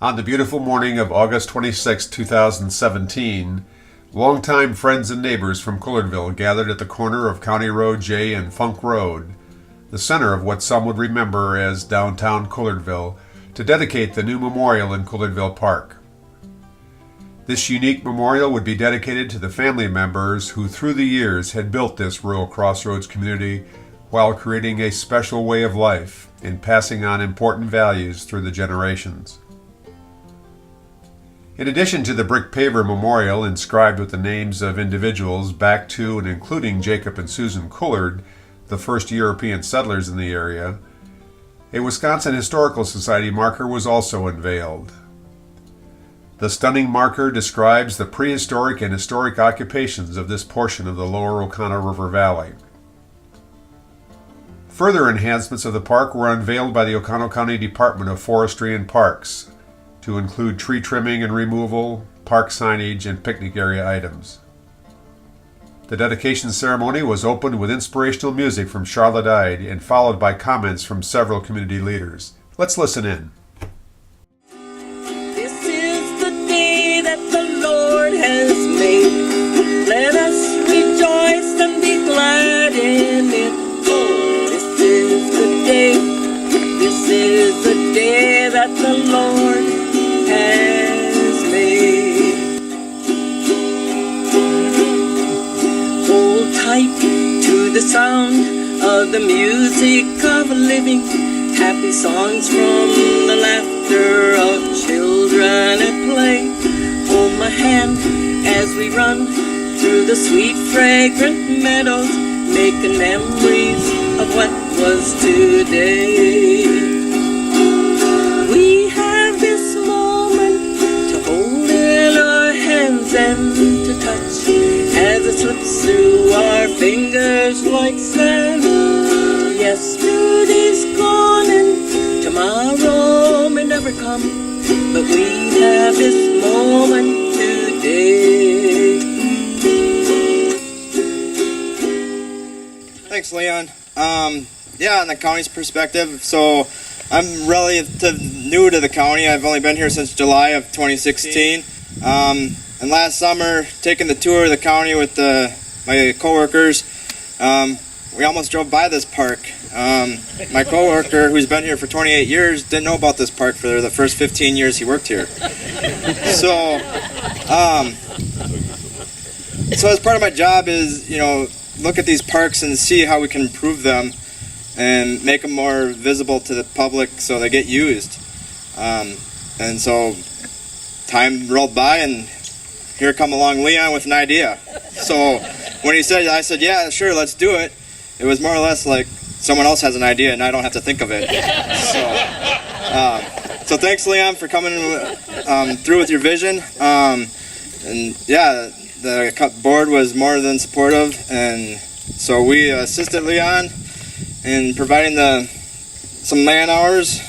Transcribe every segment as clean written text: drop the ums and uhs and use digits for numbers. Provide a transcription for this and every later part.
On the beautiful morning of August 26, 2017, longtime friends and neighbors from Couillardville gathered at the corner of County Road J and Funk Road, the center of what some would remember as downtown Couillardville, to dedicate the new memorial in Couillardville Park. This unique memorial would be dedicated to the family members who through the years had built this rural crossroads community while creating a special way of life and passing on important values through the generations. In addition to the brick paver memorial inscribed with the names of individuals back to and including Jacob and Susan Couillard, the first European settlers in the area, a Wisconsin Historical Society marker was also unveiled. The stunning marker describes the prehistoric and historic occupations of this portion of the lower Oconto River Valley. Further enhancements of the park were unveiled by the Oconto County Department of Forestry and Parks, to include tree trimming and removal, park signage, and picnic area items. The dedication ceremony was opened with inspirational music from Charlotte Ide and followed by comments from several community leaders. Let's listen in. This is the day that the Lord has made. Let us rejoice and be glad in it. Oh, this is the day. This is the day that the Lord has made. Hold tight to the sound of the music of living, happy songs from the laughter of children at play. Hold my hand as we run through the sweet fragrant meadows, making memories of what was today. And to touch as it slips through our fingers like sand. Yesterday's gone and tomorrow may never come, but we have this moment today. Thanks, Leon. On the county's perspective, so I'm relative new to the county. I've only been here since July of 2016. And last summer, taking the tour of the county with my coworkers, we almost drove by this park. My coworker, who's been here for 28 years, didn't know about this park for the first 15 years he worked here. So as part of my job is, look at these parks and see how we can improve them and make them more visible to the public so they get used. And so time rolled by and here come along Leon with an idea. So when he said, I said, yeah, sure, let's do it. It was more or less like someone else has an idea and I don't have to think of it. So thanks, Leon, for coming through with your vision. The board was more than supportive, and so we assisted Leon in providing some man hours.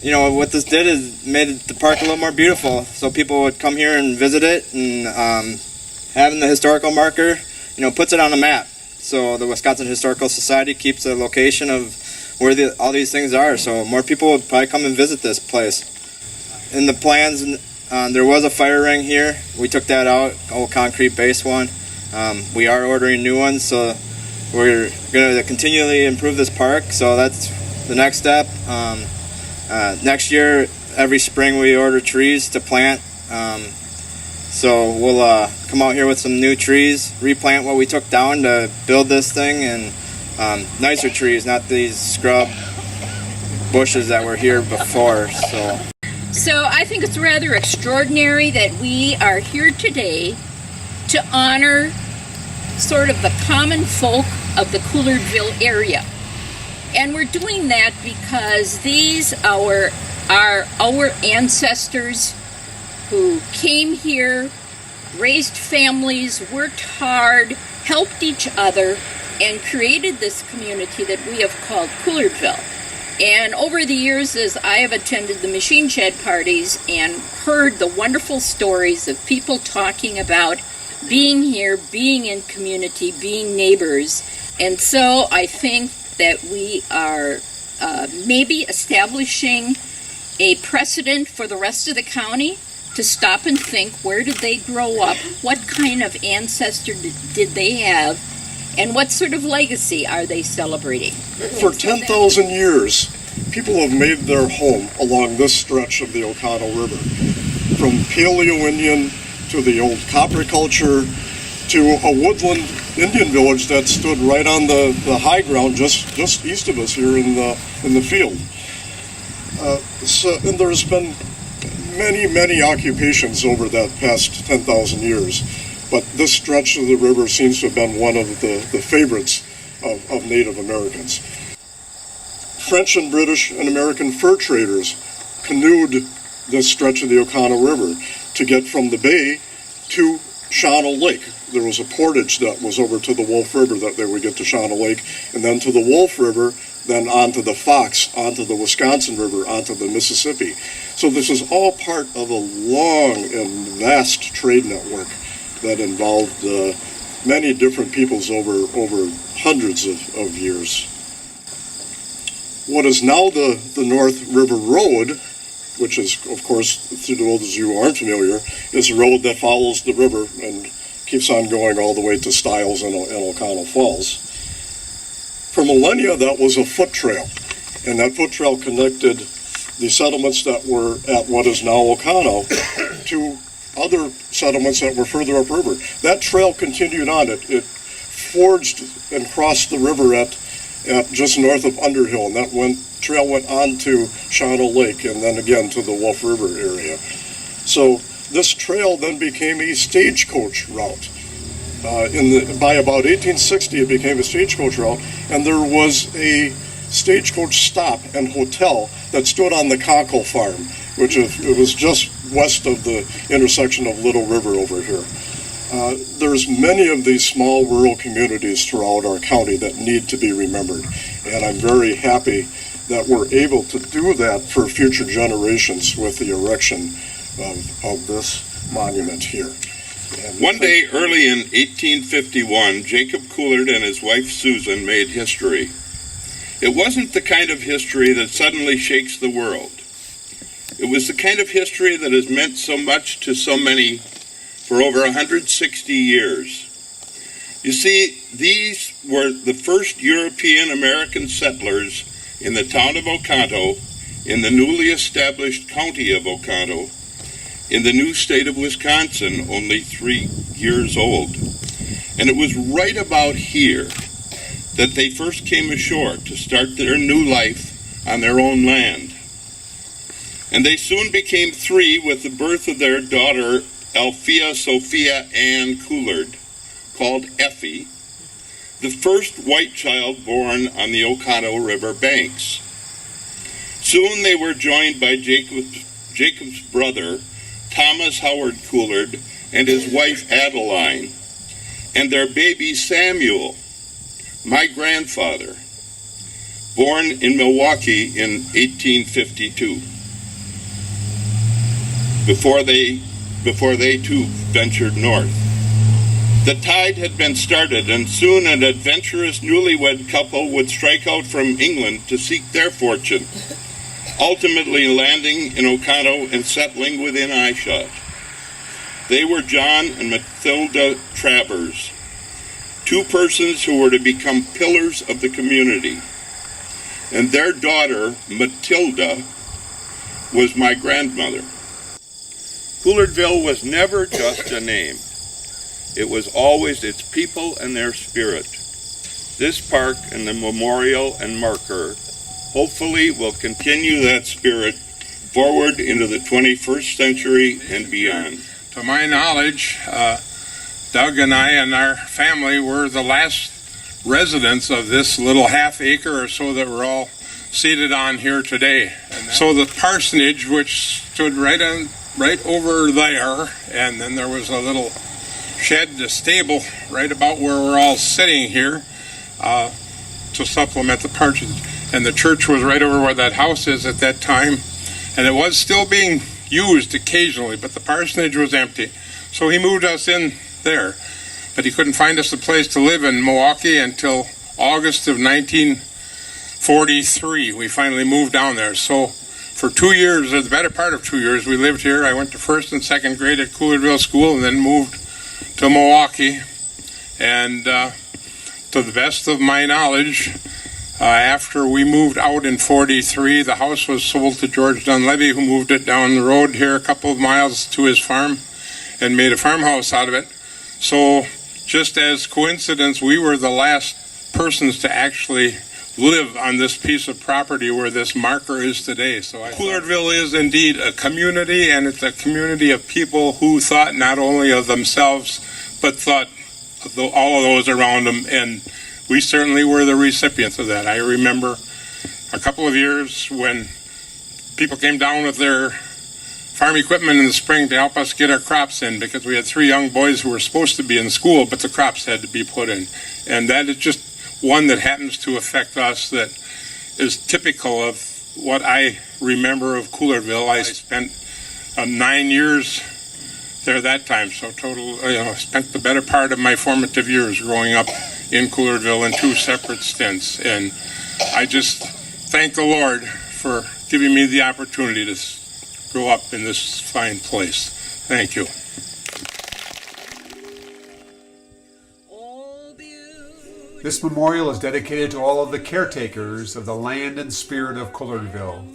What this did is made the park a little more beautiful, so people would come here and visit it, and having the historical marker, puts it on the map. So the Wisconsin Historical Society keeps a location of where all these things are, so more people would probably come and visit this place. In the plans, there was a fire ring here. We took that out, old concrete base one. We are ordering new ones, so we're going to continually improve this park, so that's the next step. Next year, every spring we order trees to plant. So we'll come out here with some new trees, replant what we took down to build this thing, and nicer trees, not these scrub bushes that were here before. So I think it's rather extraordinary that we are here today to honor sort of the common folk of the Couillardville area. And we're doing that because these are our ancestors who came here, raised families, worked hard, helped each other, and created this community that we have called Couillardville. And over the years, as I have attended the machine shed parties and heard the wonderful stories of people talking about being here, being in community, being neighbors. And so I think that we are maybe establishing a precedent for the rest of the county to stop and think, where did they grow up? What kind of ancestor did they have? And what sort of legacy are they celebrating? For 10,000 years, people have made their home along this stretch of the Oconto River. From Paleo-Indian to the old copper culture to a woodland Indian village that stood right on the high ground just east of us here in the field. And there's been many occupations over that past 10,000 years, but this stretch of the river seems to have been one of the favorites of Native Americans. French and British and American fur traders canoed this stretch of the Oconto River to get from the bay to Shawano Lake. There was a portage that was over to the Wolf River that they would get to Shawano Lake, and then to the Wolf River, then onto the Fox, onto the Wisconsin River, onto the Mississippi. So this is all part of a long and vast trade network that involved many different peoples over hundreds of years. What is now the North River Road, which is, of course, to those of you who aren't familiar, is a road that follows the river and keeps on going all the way to Stiles and Oconto Falls. For millennia, that was a foot trail, and that foot trail connected the settlements that were at what is now Oconto to other settlements that were further upriver. That trail continued on. It forged and crossed the river at just north of Underhill, and that trail went on to Shawano Lake and then again to the Wolf River area. So this trail then became a stagecoach route. By about 1860, it became a stagecoach route, and there was a stagecoach stop and hotel that stood on the Conkle Farm, which it was just west of the intersection of Little River over here. There's many of these small rural communities throughout our county that need to be remembered, and I'm very happy that we're able to do that for future generations with the erection of this monument here. And one day early in 1851, Jacob Couillard and his wife Susan made history. It wasn't the kind of history that suddenly shakes the world. It was the kind of history that has meant so much to so many for over 160 years. You see, these were the first European American settlers in the town of Oconto, in the newly established county of Oconto, in the new state of Wisconsin, only 3 years old. And it was right about here that they first came ashore to start their new life on their own land. And they soon became 3 with the birth of their daughter, Althea Sophia Ann Couillard, called Effie, the first white child born on the Oconto River banks. Soon they were joined by Jacob's brother, Thomas Howard Couillard, and his wife Adeline, and their baby Samuel, my grandfather, born in Milwaukee in 1852, before they too ventured north. The tide had been started, and soon an adventurous newlywed couple would strike out from England to seek their fortune, ultimately landing in Oconto and settling within eyeshot. They were John and Matilda Travers, 2 persons who were to become pillars of the community. And their daughter, Matilda, was my grandmother. Couillardville was never just a name. It was always its people and their spirit. This park and the memorial and marker hopefully will continue that spirit forward into the 21st century and beyond. To my knowledge, Doug and I and our family were the last residents of this little half acre or so that we're all seated on here today. So the parsonage, which stood right over there, and then there was a little shed, a stable, right about where we're all sitting here to supplement the parsonage. And the church was right over where that house is at that time, and it was still being used occasionally, but the parsonage was empty. So he moved us in there, but he couldn't find us a place to live in Milwaukee until August of 1943. We finally moved down there. So for 2 years, or the better part of 2 years, we lived here. I went to first and second grade at Couillardville School and then moved to Milwaukee. And to the best of my knowledge, after we moved out in 43, the house was sold to George Dunleavy, who moved it down the road here a couple of miles to his farm and made a farmhouse out of it. So just as coincidence, we were the last persons to actually live on this piece of property where this marker is today. So Couillardville is indeed a community, and it's a community of people who thought not only of themselves, but thought of all of those around them, and we certainly were the recipients of that. I remember a couple of years when people came down with their farm equipment in the spring to help us get our crops in, because we had 3 young boys who were supposed to be in school, but the crops had to be put in. And that is just one that happens to affect us that is typical of what I remember of Couillardville. I spent 9 years there that time, so total, spent the better part of my formative years growing up in Couillardville in 2 separate stints. And I just thank the Lord for giving me the opportunity to grow up in this fine place. Thank you. This memorial is dedicated to all of the caretakers of the land and spirit of Couillardville,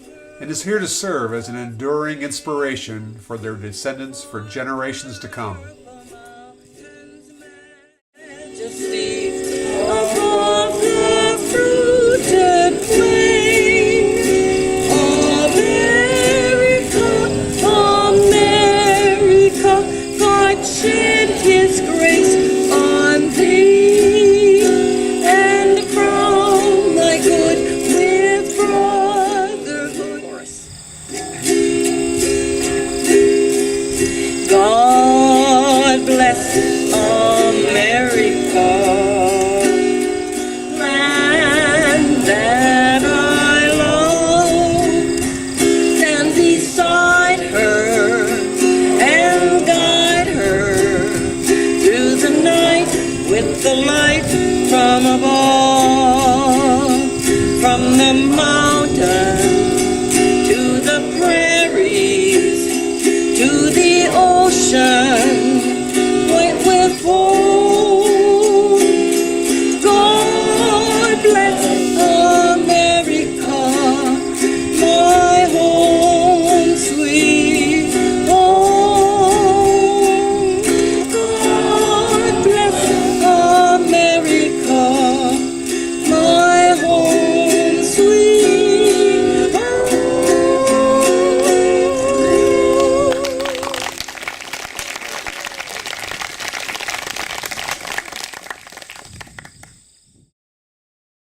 and is here to serve as an enduring inspiration for their descendants for generations to come. God bless America, land that I love. Stand beside her and guide her through the night with the light from above.